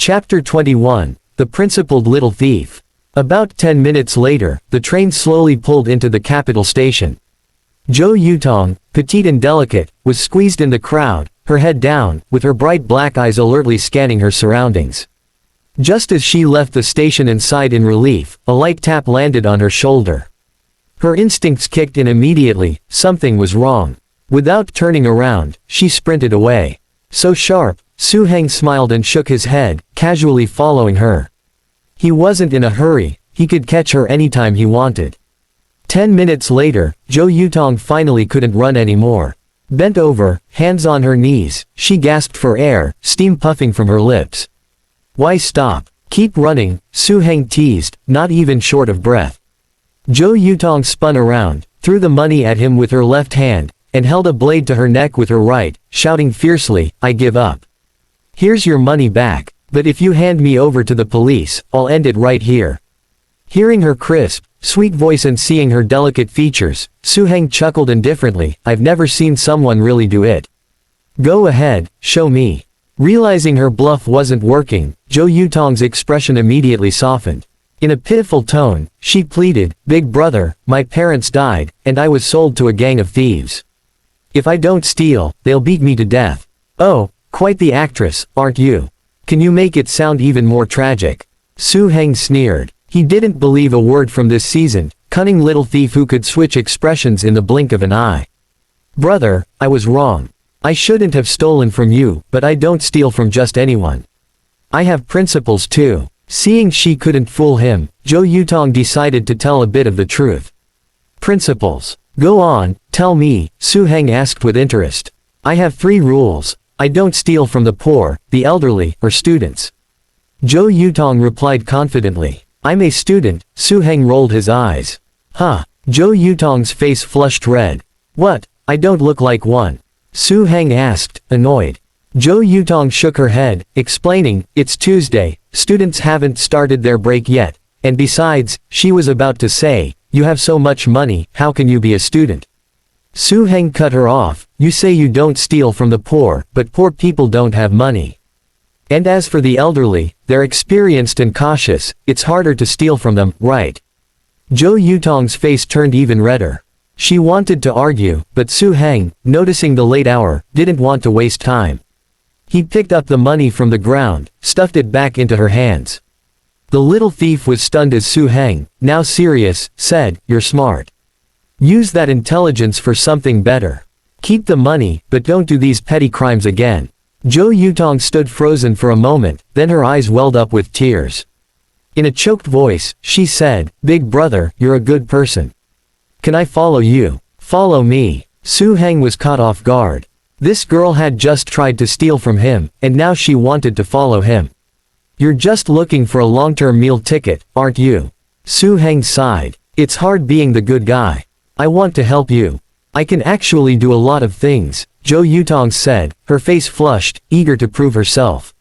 Chapter 21, The Principled Little Thief. About 10 minutes later, the train slowly pulled into the capital station. Zhou Yutong, petite and delicate, was squeezed in the crowd, her head down, with her bright black eyes alertly scanning her surroundings. Just as she left the station and sighed in relief, a light tap landed on her shoulder. Her instincts kicked in immediately, something was wrong. Without turning around, she sprinted away. So sharp, Su Heng smiled and shook his head, casually following her. He wasn't in a hurry, he could catch her anytime he wanted. 10 minutes later, Zhou Yutong finally couldn't run anymore. Bent over, hands on her knees, she gasped for air, steam puffing from her lips. Why stop? Keep running, Su Heng teased, not even short of breath. Zhou Yutong spun around, threw the money at him with her left hand, and held a blade to her neck with her right, shouting fiercely, I give up. Here's your money back, but if you hand me over to the police, I'll end it right here. Hearing her crisp, sweet voice and seeing her delicate features, Su Heng chuckled indifferently, I've never seen someone really do it. Go ahead, show me. Realizing her bluff wasn't working, Zhou Yutong's expression immediately softened. In a pitiful tone, she pleaded, Big brother, my parents died, and I was sold to a gang of thieves. If I don't steal, they'll beat me to death. Oh, quite the actress, aren't you? Can you make it sound even more tragic? Su Heng sneered. He didn't believe a word from this seasoned, cunning little thief who could switch expressions in the blink of an eye. Brother, I was wrong. I shouldn't have stolen from you, but I don't steal from just anyone. I have principles too. Seeing she couldn't fool him, Zhou Yutong decided to tell a bit of the truth. Principles. Go on, tell me, Su Heng asked with interest. I have 3 rules. I don't steal from the poor, the elderly, or students. Zhou Yutong replied confidently. I'm a student, Su Heng rolled his eyes. Huh. Zhou Yutong's face flushed red. What, I don't look like one? Su Heng asked, annoyed. Zhou Yutong shook her head, explaining, it's Tuesday, students haven't started their break yet, and besides, she was about to say, you have so much money, how can you be a student? Su Heng cut her off, you say you don't steal from the poor, but poor people don't have money. And as for the elderly, they're experienced and cautious, it's harder to steal from them, right? Zhou Yutong's face turned even redder. She wanted to argue, but Su Heng, noticing the late hour, didn't want to waste time. He picked up the money from the ground, stuffed it back into her hands. The little thief was stunned as Su Heng, now serious, said, you're smart. Use that intelligence for something better. Keep the money, but don't do these petty crimes again. Zhou Yutong stood frozen for a moment, then her eyes welled up with tears. In a choked voice, she said, Big brother, you're a good person. Can I follow you? Follow me. Su Heng was caught off guard. This girl had just tried to steal from him, and now she wanted to follow him. You're just looking for a long-term meal ticket, aren't you? Su Heng sighed. It's hard being the good guy. I want to help you. I can actually do a lot of things, Zhou Yutong said, her face flushed, eager to prove herself.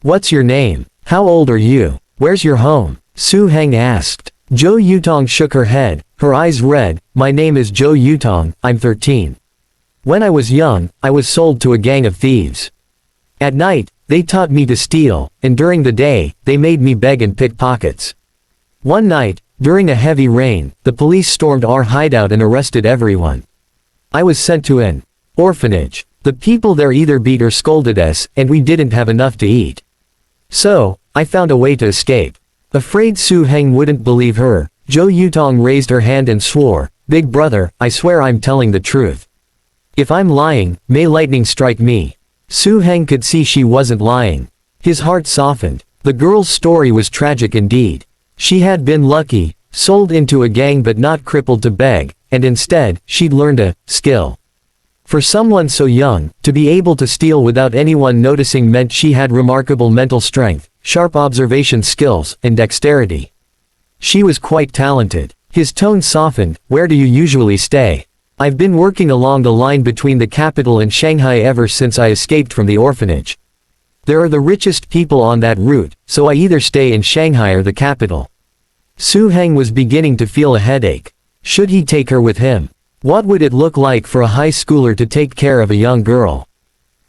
What's your name? How old are you? Where's your home? Su Heng asked. Zhou Yutong shook her head, her eyes red, my name is Zhou Yutong, I'm 13. When I was young, I was sold to a gang of thieves. At night, they taught me to steal, and during the day, they made me beg and pick pockets. One night, during a heavy rain, the police stormed our hideout and arrested everyone. I was sent to an orphanage. The people there either beat or scolded us, and we didn't have enough to eat. So, I found a way to escape. Afraid Su Heng wouldn't believe her, Zhou Yutong raised her hand and swore, Big brother, I swear I'm telling the truth. If I'm lying, may lightning strike me. Su Heng could see she wasn't lying. His heart softened. The girl's story was tragic indeed. She had been lucky, sold into a gang but not crippled to beg, and instead, she'd learned a skill. For someone so young, to be able to steal without anyone noticing meant she had remarkable mental strength, sharp observation skills, and dexterity. She was quite talented. His tone softened, where do you usually stay? I've been working along the line between the capital and Shanghai ever since I escaped from the orphanage. There are the richest people on that route, so I either stay in Shanghai or the capital. Su Heng was beginning to feel a headache. Should he take her with him? What would it look like for a high schooler to take care of a young girl?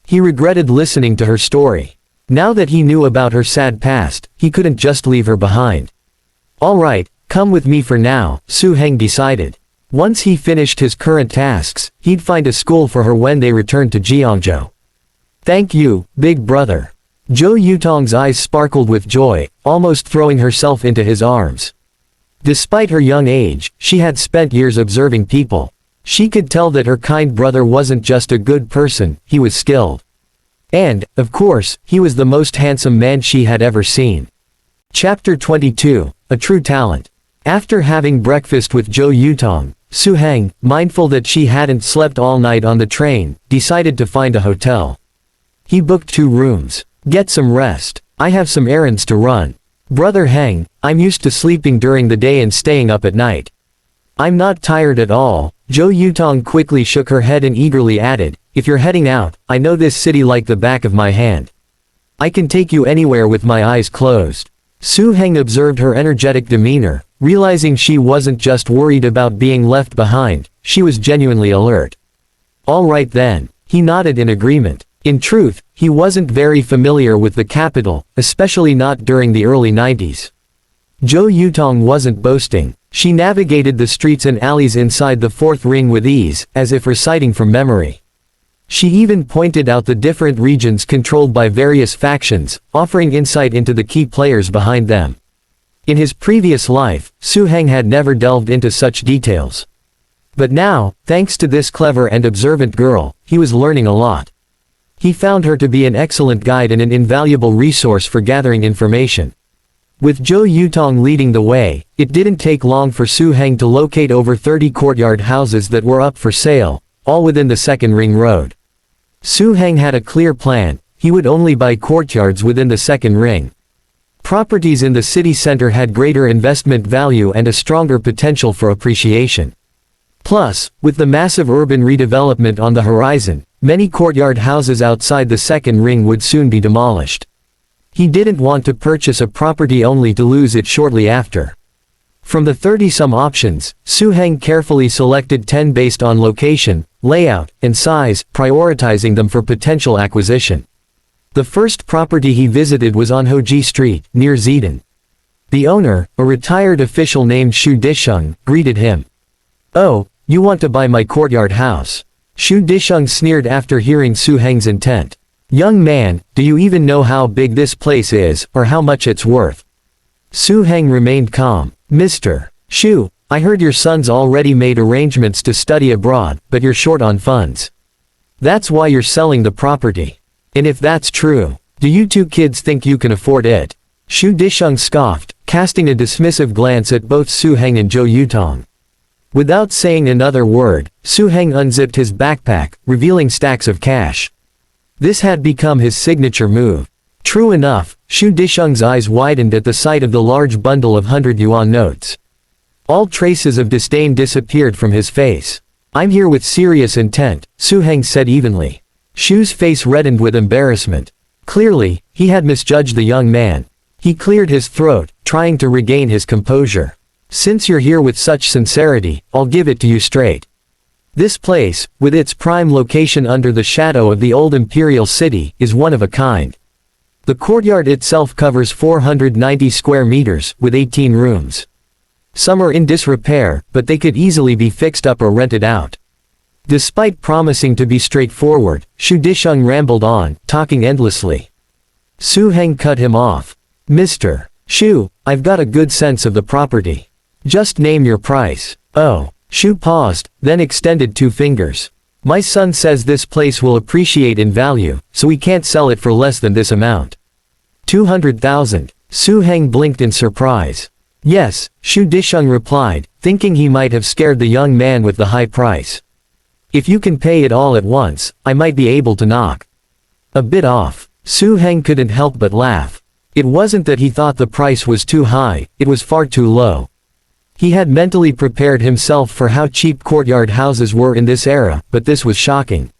He regretted listening to her story. Now that he knew about her sad past, he couldn't just leave her behind. Alright, come with me for now, Su Heng decided. Once he finished his current tasks, he'd find a school for her when they returned to Jiangzhou. Thank you, big brother. Zhou Yutong's eyes sparkled with joy, almost throwing herself into his arms. Despite her young age, she had spent years observing people. She could tell that her kind brother wasn't just a good person, he was skilled. And, of course, he was the most handsome man she had ever seen. Chapter 22, A True Talent. After having breakfast with Zhou Yutong, Su Heng, mindful that she hadn't slept all night on the train, decided to find a hotel. He booked 2 rooms. Get some rest. I have some errands to run. Brother Heng, I'm used to sleeping during the day and staying up at night. I'm not tired at all. Zhou Yutong quickly shook her head and eagerly added, if you're heading out, I know this city like the back of my hand. I can take you anywhere with my eyes closed. Su Heng observed her energetic demeanor, realizing she wasn't just worried about being left behind, she was genuinely alert. All right then, he nodded in agreement. In truth, he wasn't very familiar with the capital, especially not during the early 90s. Zhou Yutong wasn't boasting. She navigated the streets and alleys inside the 4th ring with ease, as if reciting from memory. She even pointed out the different regions controlled by various factions, offering insight into the key players behind them. In his previous life, Su Heng had never delved into such details. But now, thanks to this clever and observant girl, he was learning a lot. He found her to be an excellent guide and an invaluable resource for gathering information. With Zhou Yutong leading the way, it didn't take long for Su Heng to locate over 30 courtyard houses that were up for sale, all within the 2nd ring road. Su Heng had a clear plan, he would only buy courtyards within the 2nd ring. Properties in the city center had greater investment value and a stronger potential for appreciation. Plus, with the massive urban redevelopment on the horizon, many courtyard houses outside the 2nd ring would soon be demolished. He didn't want to purchase a property only to lose it shortly after. From the 30-some options, Su Heng carefully selected 10 based on location, layout, and size, prioritizing them for potential acquisition. The first property he visited was on Hoji Street, near Zidane. The owner, a retired official named Xu Disheng, greeted him. Oh, you want to buy my courtyard house? Xu Disheng sneered after hearing Su Heng's intent. Young man, do you even know how big this place is, or how much it's worth? Su Heng remained calm. Mr. Xu, I heard your son's already made arrangements to study abroad, but you're short on funds. That's why you're selling the property. And if that's true, do you 2 kids think you can afford it? Xu Disheng scoffed, casting a dismissive glance at both Su Heng and Zhou Yutong. Without saying another word, Su Heng unzipped his backpack, revealing stacks of cash. This had become his signature move. True enough, Xu Disheng's eyes widened at the sight of the large bundle of 100 yuan notes. All traces of disdain disappeared from his face. I'm here with serious intent, Su Heng said evenly. Xu's face reddened with embarrassment. Clearly, he had misjudged the young man. He cleared his throat, trying to regain his composure. Since you're here with such sincerity, I'll give it to you straight. This place, with its prime location under the shadow of the old imperial city, is one of a kind. The courtyard itself covers 490 square meters, with 18 rooms. Some are in disrepair, but they could easily be fixed up or rented out. Despite promising to be straightforward, Xu Disheng rambled on, talking endlessly. Su Heng cut him off. Mr. Xu, I've got a good sense of the property. Just name your price. Oh. Xu paused, then extended 2 fingers. My son says this place will appreciate in value, so we can't sell it for less than this amount. 200,000. Su Heng blinked in surprise. Yes, Xu Disheng replied, thinking he might have scared the young man with the high price. If you can pay it all at once, I might be able to knock a bit off. Su Heng couldn't help but laugh. It wasn't that he thought the price was too high, it was far too low. He had mentally prepared himself for how cheap courtyard houses were in this era, but this was shocking.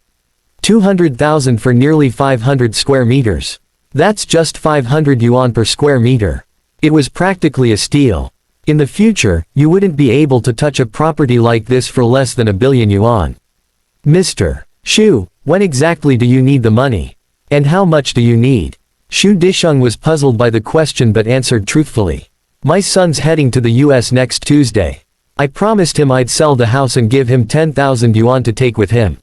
200,000 for nearly 500 square meters. That's just 500 yuan per square meter. It was practically a steal. In the future, you wouldn't be able to touch a property like this for less than 1 billion yuan. Mr. Xu, when exactly do you need the money? And how much do you need? Xu Disheng was puzzled by the question but answered truthfully. My son's heading to the US next Tuesday. I promised him I'd sell the house and give him 10,000 yuan to take with him.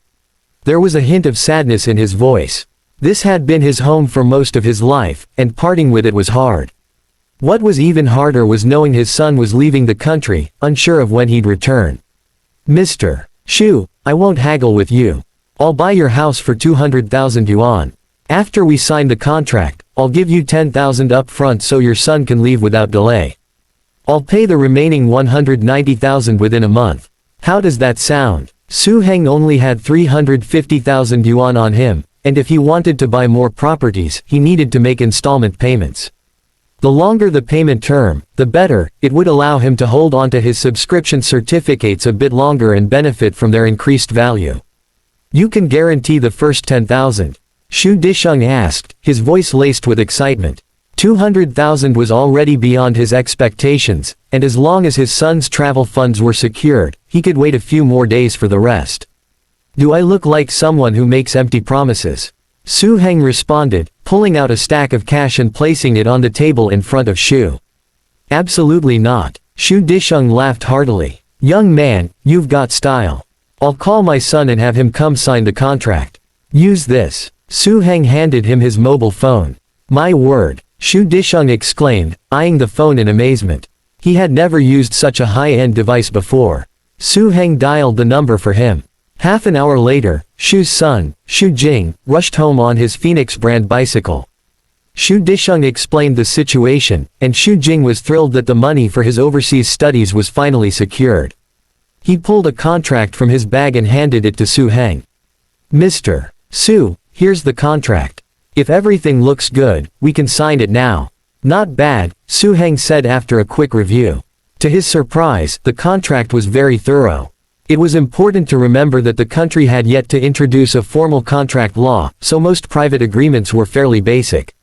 There was a hint of sadness in his voice. This had been his home for most of his life, and parting with it was hard. What was even harder was knowing his son was leaving the country, unsure of when he'd return. Mr. Xu, I won't haggle with you. I'll buy your house for 200,000 yuan. After we sign the contract, I'll give you 10,000 up front so your son can leave without delay. I'll pay the remaining 190,000 within a month. How does that sound? Su Heng only had 350,000 yuan on him, and if he wanted to buy more properties, he needed to make installment payments. The longer the payment term, the better. It would allow him to hold on to his subscription certificates a bit longer and benefit from their increased value. You can guarantee the first 10,000? Xu Disheng asked, his voice laced with excitement. 200,000 was already beyond his expectations, and as long as his son's travel funds were secured, he could wait a few more days for the rest. Do I look like someone who makes empty promises? Su Heng responded, pulling out a stack of cash and placing it on the table in front of Xu. Absolutely not. Xu Disheng laughed heartily. Young man, you've got style. I'll call my son and have him come sign the contract. Use this. Su Heng handed him his mobile phone. My word, Xu Disheng exclaimed, eyeing the phone in amazement. He had never used such a high-end device before. Su Heng dialed the number for him. Half an hour later, Xu's son, Xu Jing, rushed home on his Phoenix brand bicycle. Xu Disheng explained the situation, and Xu Jing was thrilled that the money for his overseas studies was finally secured. He pulled a contract from his bag and handed it to Su Heng. Mr. Su, here's the contract. If everything looks good, we can sign it now. Not bad, Su Heng said after a quick review. To his surprise, the contract was very thorough. It was important to remember that the country had yet to introduce a formal contract law, so most private agreements were fairly basic.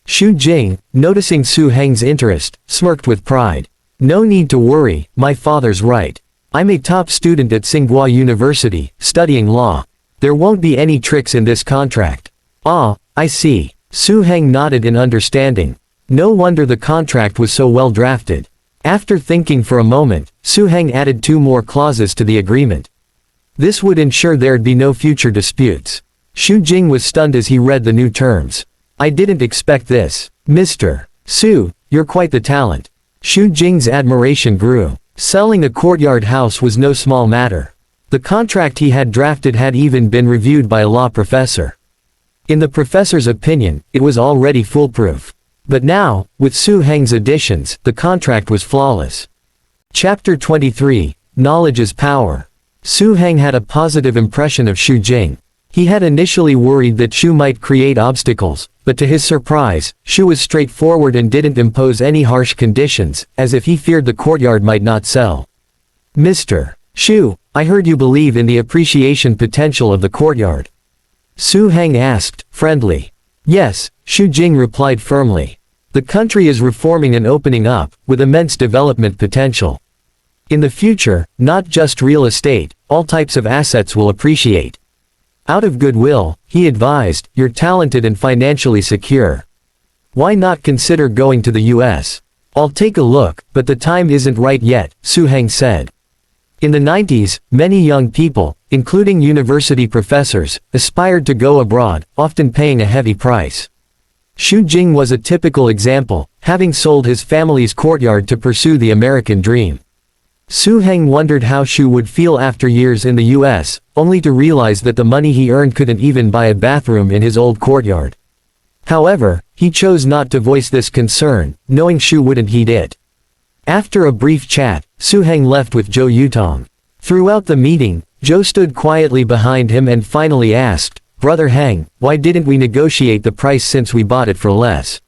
Xu Jing, noticing Su Heng's interest, smirked with pride. No need to worry, my father's right. I'm a top student at Tsinghua University, studying law. There won't be any tricks in this contract. Ah, I see. Su Heng nodded in understanding. No wonder the contract was so well drafted. After thinking for a moment, Su Heng added 2 more clauses to the agreement. This would ensure there'd be no future disputes. Xu Jing was stunned as he read the new terms. I didn't expect this. Mr. Su, you're quite the talent. Xu Jing's admiration grew. Selling a courtyard house was no small matter. The contract he had drafted had even been reviewed by a law professor. In the professor's opinion, it was already foolproof. But now, with Su Heng's additions, the contract was flawless. Chapter 23, Knowledge is Power. Su Heng had a positive impression of Xu Jing. He had initially worried that Xu might create obstacles, but to his surprise, Xu was straightforward and didn't impose any harsh conditions, as if he feared the courtyard might not sell. Mr. Xu, I heard you believe in the appreciation potential of the courtyard. Su Heng asked, friendly. Yes, Xu Jing replied firmly. The country is reforming and opening up, with immense development potential. In the future, not just real estate, all types of assets will appreciate. Out of goodwill, he advised, you're talented and financially secure. Why not consider going to the US? I'll take a look, but the time isn't right yet, Su Heng said. In the 90s, many young people, including university professors, aspired to go abroad, often paying a heavy price. Xu Jing was a typical example, having sold his family's courtyard to pursue the American dream. Su Heng wondered how Xu would feel after years in the US, only to realize that the money he earned couldn't even buy a bathroom in his old courtyard. However, he chose not to voice this concern, knowing Xu wouldn't heed it. After a brief chat, Su Heng left with Zhou Yutong. Throughout the meeting, Zhou stood quietly behind him and finally asked, Brother Heng, why didn't we negotiate the price since we bought it for less?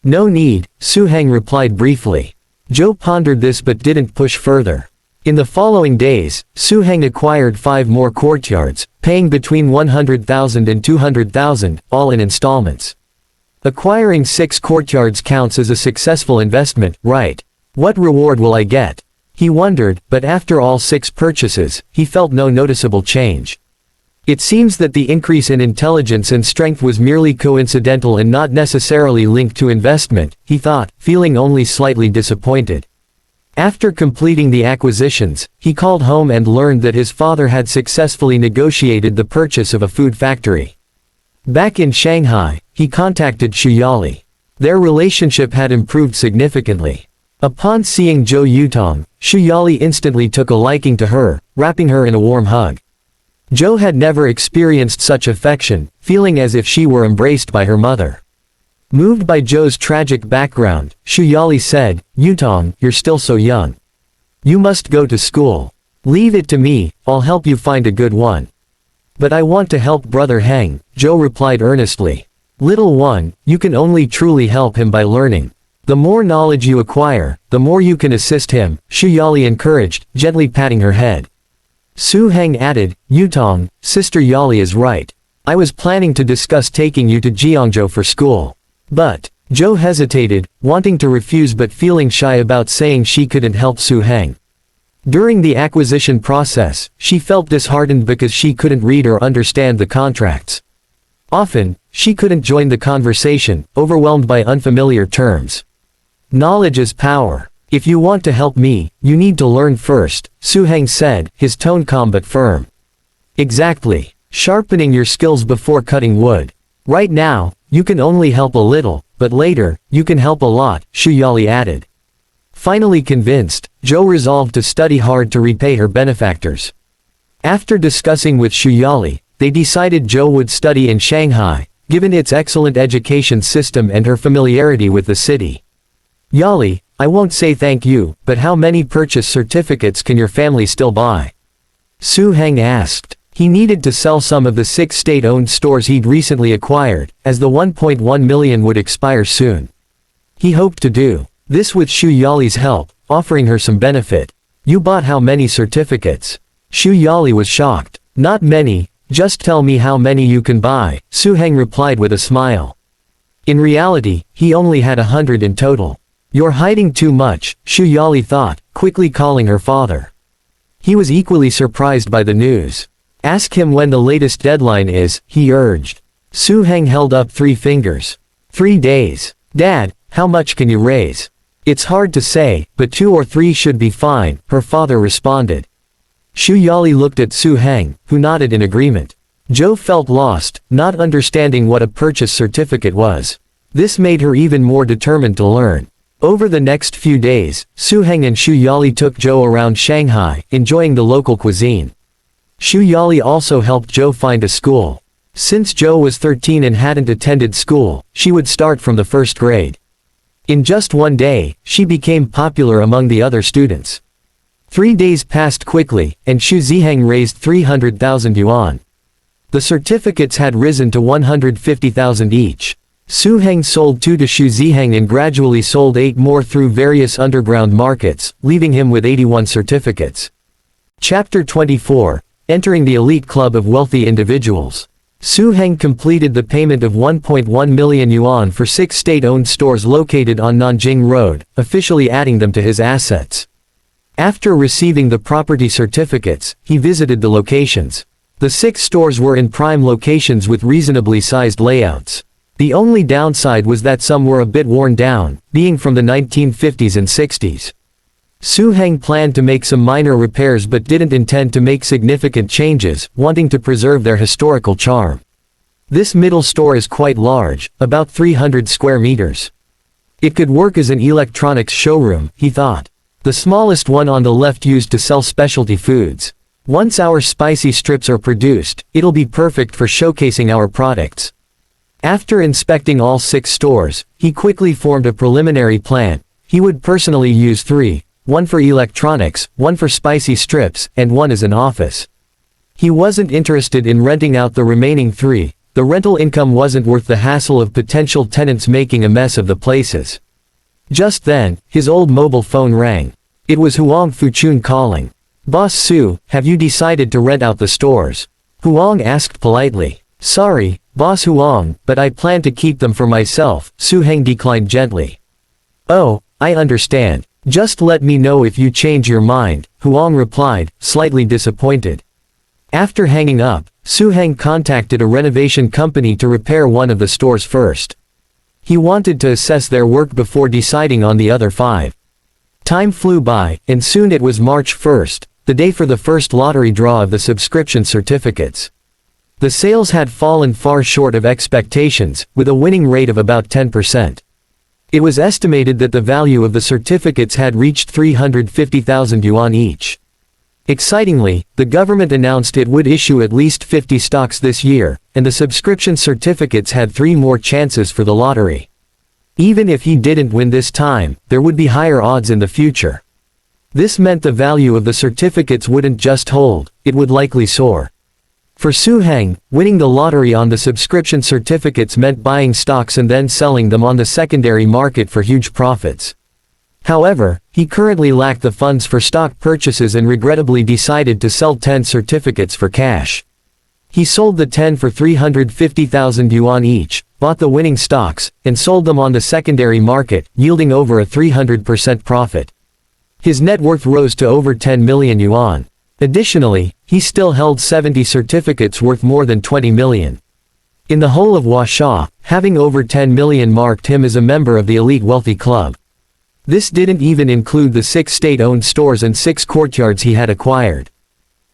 No need, Su Heng replied briefly. Zhou pondered this but didn't push further. In the following days, Su Heng acquired 5 more courtyards, paying between 100,000 and 200,000, all in installments. Acquiring 6 courtyards counts as a successful investment, right? What reward will I get? He wondered, but after all 6 purchases, he felt no noticeable change. It seems that the increase in intelligence and strength was merely coincidental and not necessarily linked to investment, he thought, feeling only slightly disappointed. After completing the acquisitions, he called home and learned that his father had successfully negotiated the purchase of a food factory. Back in Shanghai, he contacted Shuyali. Their relationship had improved significantly. Upon seeing Zhou Yutong, Shuyali instantly took a liking to her, wrapping her in a warm hug. Zhou had never experienced such affection, feeling as if she were embraced by her mother. Moved by Zhou's tragic background, Shuyali said, "Yutong, you're still so young. You must go to school. Leave it to me, I'll help you find a good one." "But I want to help Brother Heng," Zhou replied earnestly. "Little one, you can only truly help him by learning. The more knowledge you acquire, the more you can assist him," Shuyali encouraged, gently patting her head. Su Heng added, "Yutong, Sister Yali is right. I was planning to discuss taking you to Jiangzhou for school." But, Zhou hesitated, wanting to refuse but feeling shy about saying she couldn't help Su Heng. During the acquisition process, she felt disheartened because she couldn't read or understand the contracts. Often, she couldn't join the conversation, overwhelmed by unfamiliar terms. "Knowledge is power. If you want to help me, you need to learn first," Su Heng said, his tone calm but firm. "Exactly. Sharpening your skills before cutting wood. Right now, you can only help a little, but later, you can help a lot," Shuyali added. Finally convinced, Zhou resolved to study hard to repay her benefactors. After discussing with Shuyali, they decided Zhou would study in Shanghai, given its excellent education system and her familiarity with the city. "Yali, I won't say thank you, but how many purchase certificates can your family still buy?" Su Heng asked. He needed to sell some of the 6 state-owned stores he'd recently acquired, as the 1.1 million would expire soon. He hoped to do this with Shuyali's help, offering her some benefit. "You bought how many certificates?" Shuyali was shocked. "Not many, just tell me how many you can buy," Su Heng replied with a smile. In reality, he only had 100 in total. "You're hiding too much," Shuyali thought, quickly calling her father. He was equally surprised by the news. "Ask him when the latest deadline is," he urged. Su Heng held up 3 fingers. 3 days. "Dad, how much can you raise?" "It's hard to say, but 2 or 3 should be fine," her father responded. Shuyali looked at Su Heng, who nodded in agreement. Zhou felt lost, not understanding what a purchase certificate was. This made her even more determined to learn. Over the next few days, Su Heng and Shuyali took Zhou around Shanghai, enjoying the local cuisine. Shuyali also helped Zhou find a school. Since Zhou was 13 and hadn't attended school, she would start from the 1st grade. In just one day, she became popular among the other students. 3 days passed quickly, and Xu Ziheng raised 300,000 yuan. The certificates had risen to 150,000 each. Su Heng sold 2 to Xu Ziheng and gradually sold 8 more through various underground markets, leaving him with 81 certificates. Chapter 24. Entering the elite club of wealthy individuals. Su Heng completed the payment of 1.1 million yuan for 6 state-owned stores located on Nanjing Road, officially adding them to his assets. After receiving the property certificates, he visited the locations. The 6 stores were in prime locations with reasonably sized layouts. The only downside was that some were a bit worn down, being from the 1950s and 60s. Su Heng planned to make some minor repairs but didn't intend to make significant changes, wanting to preserve their historical charm. This middle store is quite large, about 300 square meters. It could work as an electronics showroom, he thought. The smallest one on the left used to sell specialty foods. Once our spicy strips are produced, it'll be perfect for showcasing our products. After inspecting all 6 stores, he quickly formed a preliminary plan. He would personally use 3, one for electronics, one for spicy strips, and one as an office. He wasn't interested in renting out the remaining 3, the rental income wasn't worth the hassle of potential tenants making a mess of the places. Just then, his old mobile phone rang. It was Huang Fuchun calling. "Boss Su, have you decided to rent out the stores?" Huang asked politely. "Sorry, Boss Huang, but I plan to keep them for myself," Su Heng declined gently. "Oh, I understand. Just let me know if you change your mind," Huang replied, slightly disappointed. After hanging up, Su Heng contacted a renovation company to repair one of the stores first. He wanted to assess their work before deciding on the other 5. Time flew by, and soon it was March 1st, the day for the first lottery draw of the subscription certificates. The sales had fallen far short of expectations, with a winning rate of about 10%. It was estimated that the value of the certificates had reached 350,000 yuan each. Excitingly, the government announced it would issue at least 50 stocks this year, and the subscription certificates had 3 more chances for the lottery. Even if he didn't win this time, there would be higher odds in the future. This meant the value of the certificates wouldn't just hold, it would likely soar. For Su Heng, winning the lottery on the subscription certificates meant buying stocks and then selling them on the secondary market for huge profits. However, he currently lacked the funds for stock purchases and regrettably decided to sell 10 certificates for cash. He sold the 10 for 350,000 yuan each, bought the winning stocks, and sold them on the secondary market, yielding over a 300% profit. His net worth rose to over 10 million yuan. Additionally, he still held 70 certificates worth more than 20 million. In the whole of Huasha, having over 10 million marked him as a member of the elite wealthy club. This didn't even include the 6 state-owned stores and 6 courtyards he had acquired.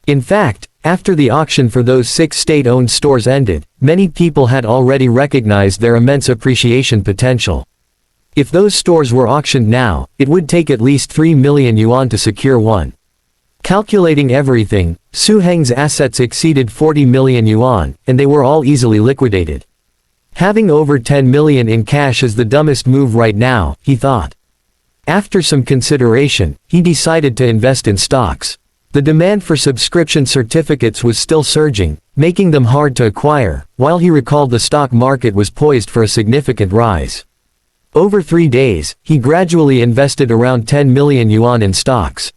In fact, after the auction for those 6 state-owned stores ended, many people had already recognized their immense appreciation potential. If those stores were auctioned now, it would take at least 3 million yuan to secure one. Calculating everything, Su Heng's assets exceeded 40 million yuan, and they were all easily liquidated. Having over 10 million in cash is the dumbest move right now, he thought. After some consideration, he decided to invest in stocks. The demand for subscription certificates was still surging, making them hard to acquire, while he recalled the stock market was poised for a significant rise. Over 3 days, he gradually invested around 10 million yuan in stocks.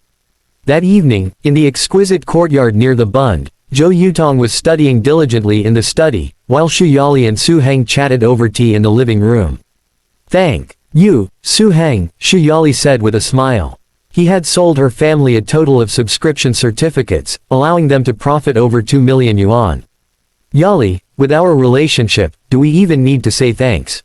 That evening, in the exquisite courtyard near the Bund, Zhou Yutong was studying diligently in the study, while Xu Yali and Su Heng chatted over tea in the living room. "Thank you, Su Heng," Xu Yali said with a smile. He had sold her family a total of subscription certificates, allowing them to profit over 2 million yuan. "Yali, with our relationship, do we even need to say thanks?"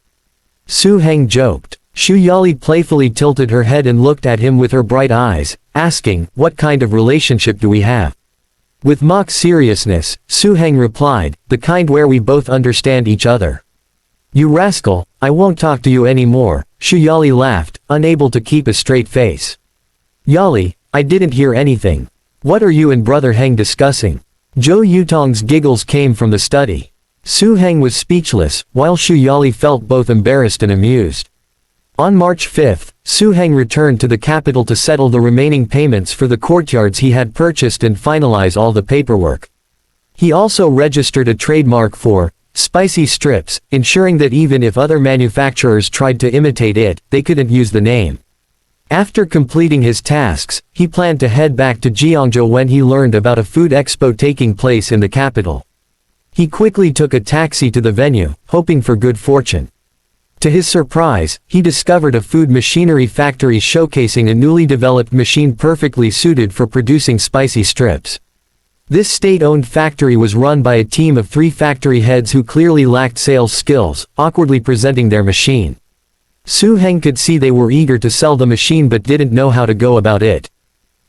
Su Heng joked. Xu Yali playfully tilted her head and looked at him with her bright eyes, asking, "What kind of relationship do we have?" With mock seriousness, Su Heng replied, "The kind where we both understand each other." "You rascal, I won't talk to you anymore," Xu Yali laughed, unable to keep a straight face. "Yali, I didn't hear anything. What are you and Brother Heng discussing?" Zhou Yutong's giggles came from the study. Su Heng was speechless, while Xu Yali felt both embarrassed and amused. On March 5, Su Heng returned to the capital to settle the remaining payments for the courtyards he had purchased and finalize all the paperwork. He also registered a trademark for spicy strips, ensuring that even if other manufacturers tried to imitate it, they couldn't use the name. After completing his tasks, he planned to head back to Jiangzhou when he learned about a food expo taking place in the capital. He quickly took a taxi to the venue, hoping for good fortune. To his surprise, he discovered a food machinery factory showcasing a newly developed machine perfectly suited for producing spicy strips. This state-owned factory was run by a team of 3 factory heads who clearly lacked sales skills, awkwardly presenting their machine. Su Heng could see they were eager to sell the machine but didn't know how to go about it.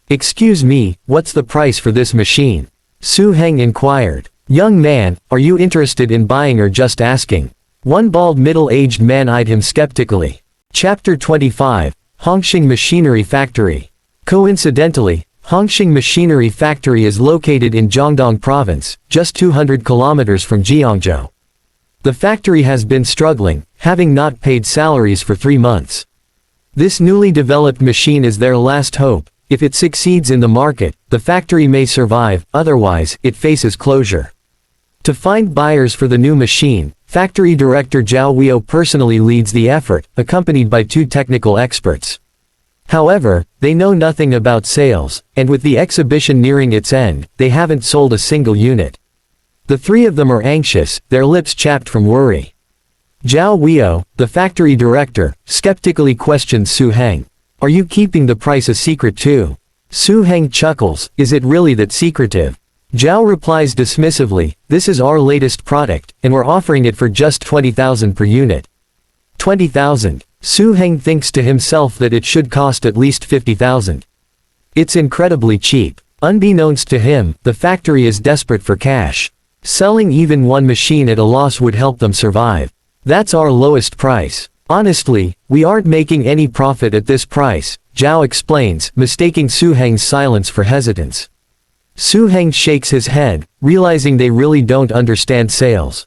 "Excuse me, what's the price for this machine?" Su Heng inquired. "Young man, are you interested in buying or just asking?" One bald middle-aged man eyed him skeptically. Chapter 25, Hongqing Machinery Factory. Coincidentally, Hongqing Machinery Factory is located in Jiangdong Province, just 200 kilometers from Jiangzhou. The factory has been struggling, having not paid salaries for 3 months. This newly developed machine is their last hope. If it succeeds in the market, the factory may survive, otherwise, it faces closure. To find buyers for the new machine, Factory Director Zhao Weio personally leads the effort, accompanied by 2 technical experts. However, they know nothing about sales, and with the exhibition nearing its end, they haven't sold a single unit. The 3 of them are anxious, their lips chapped from worry. Zhao Weio, the factory director, skeptically questions Su Heng. "Are you keeping the price a secret too?" Su Heng chuckles, "Is it really that secretive?" Zhao replies dismissively, "This is our latest product, and we're offering it for just 20,000 per unit." 20,000. Su Heng thinks to himself that it should cost at least 50,000. It's incredibly cheap. Unbeknownst to him, the factory is desperate for cash. Selling even one machine at a loss would help them survive. That's our lowest price. Honestly, we aren't making any profit at this price, Zhao explains, mistaking Su Heng's silence for hesitance. Su Heng shakes his head, realizing they really don't understand sales.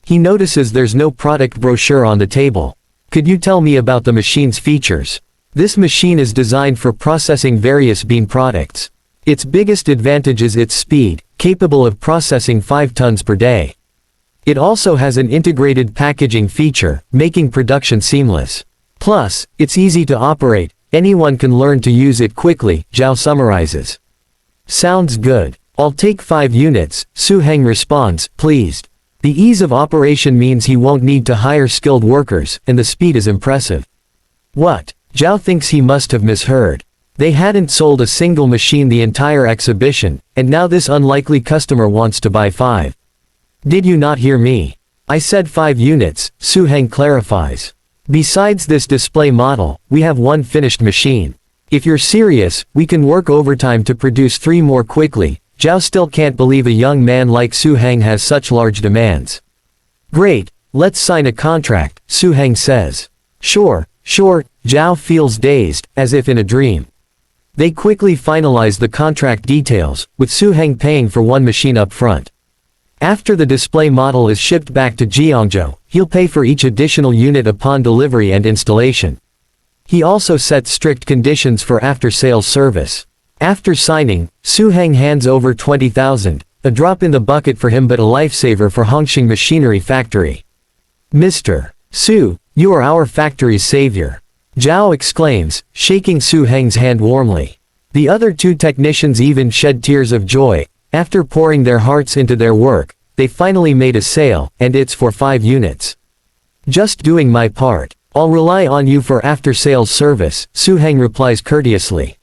He notices there's no product brochure on the table. "Could you tell me about the machine's features?" "This machine is designed for processing various bean products. Its biggest advantage is its speed, capable of processing 5 tons per day. It also has an integrated packaging feature, making production seamless. Plus, it's easy to operate, anyone can learn to use it quickly," Zhao summarizes. "Sounds good. I'll take 5 units, Su Heng responds, pleased. The ease of operation means he won't need to hire skilled workers, and the speed is impressive. What? Zhao thinks he must have misheard. They hadn't sold a single machine the entire exhibition, and now this unlikely customer wants to buy 5. Did you not hear me? I said 5 units, Su Heng clarifies. Besides this display model, we have 1 finished machine. If you're serious, we can work overtime to produce 3 more quickly. Zhao still can't believe a young man like Su Heng has such large demands. Great, let's sign a contract, Su Heng says. Sure, Zhao feels dazed, as if in a dream. They quickly finalize the contract details, with Su Heng paying for 1 machine up front. After the display model is shipped back to Jiangzhou, he'll pay for each additional unit upon delivery and installation. He also sets strict conditions for after-sales service. After signing, Su Heng hands over 20,000, a drop in the bucket for him but a lifesaver for Hongqing Machinery Factory. Mr. Su, you are our factory's savior. Zhao exclaims, shaking Su Heng's hand warmly. The other 2 technicians even shed tears of joy. After pouring their hearts into their work, they finally made a sale, and it's for 5 units. Just doing my part. I'll rely on you for after-sales service, Su Heng replies courteously.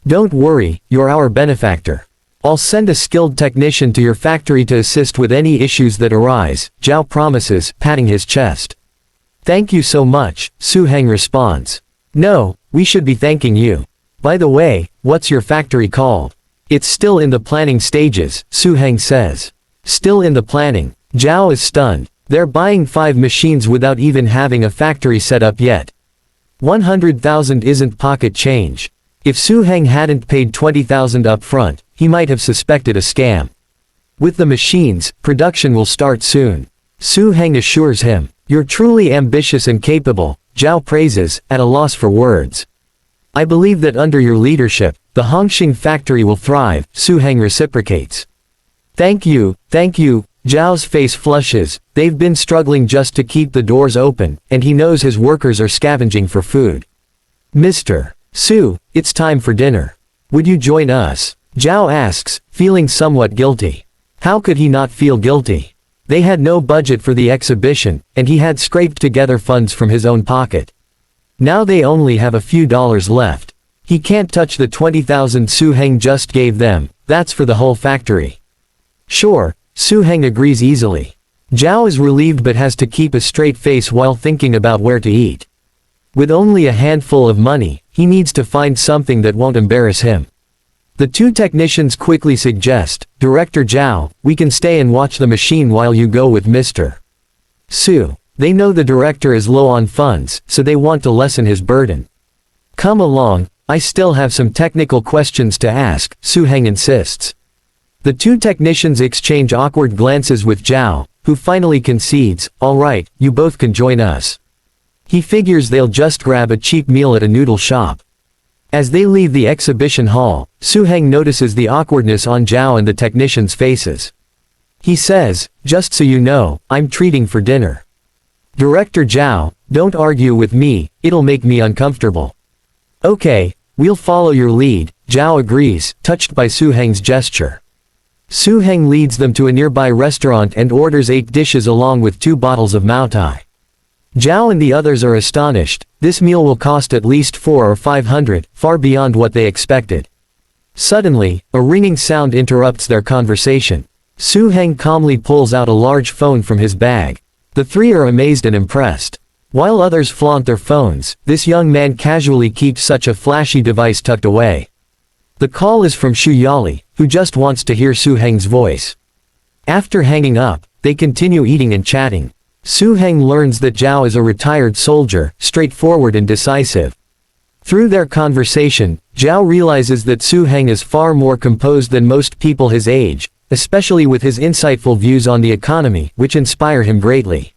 Don't worry, you're our benefactor. I'll send a skilled technician to your factory to assist with any issues that arise, Zhao promises, patting his chest. Thank you so much, Su Heng responds. No, we should be thanking you. By the way, what's your factory called? It's still in the planning stages, Su Heng says. Still in the planning. Zhao is stunned. They're buying 5 machines without even having a factory set up yet. 100,000 isn't pocket change. If Su Heng hadn't paid 20,000 up front, he might have suspected a scam. With the machines, production will start soon. Su Heng assures him. You're truly ambitious and capable, Zhao praises, at a loss for words. I believe that under your leadership, the Hongqing factory will thrive, Su Heng reciprocates. Thank you, Zhao's face flushes. They've been struggling just to keep the doors open, and he knows his workers are scavenging for food. Mr. Su, it's time for dinner. Would you join us? Zhao asks, feeling somewhat guilty. How could he not feel guilty? They had no budget for the exhibition, and he had scraped together funds from his own pocket. Now they only have a few dollars left. He can't touch the 20,000 Su Heng just gave them, that's for the whole factory. Sure, Su Heng agrees easily. Zhao is relieved but has to keep a straight face while thinking about where to eat. With only a handful of money, he needs to find something that won't embarrass him. The 2 technicians quickly suggest, Director Zhao, we can stay and watch the machine while you go with Mr. Su. They know the director is low on funds, so they want to lessen his burden. Come along, I still have some technical questions to ask, Su Heng insists. The 2 technicians exchange awkward glances with Zhao, who finally concedes, all right, you both can join us. He figures they'll just grab a cheap meal at a noodle shop. As they leave the exhibition hall, Su Heng notices the awkwardness on Zhao and the technicians' faces. He says, just so you know, I'm treating for dinner. Director Zhao, don't argue with me, it'll make me uncomfortable. Okay, we'll follow your lead, Zhao agrees, touched by Su Heng's gesture. Su Heng leads them to a nearby restaurant and orders 8 dishes along with 2 bottles of Maotai. Zhao and the others are astonished. This meal will cost at least 400 or 500, far beyond what they expected. Suddenly, a ringing sound interrupts their conversation. Su Heng calmly pulls out a large phone from his bag. The three are amazed and impressed. While others flaunt their phones, this young man casually keeps such a flashy device tucked away. The call is from Shu Yali, who just wants to hear Su Heng's voice. After hanging up, they continue eating and chatting. Su Heng learns that Zhao is a retired soldier, straightforward and decisive. Through their conversation, Zhao realizes that Su Heng is far more composed than most people his age, especially with his insightful views on the economy, which inspire him greatly.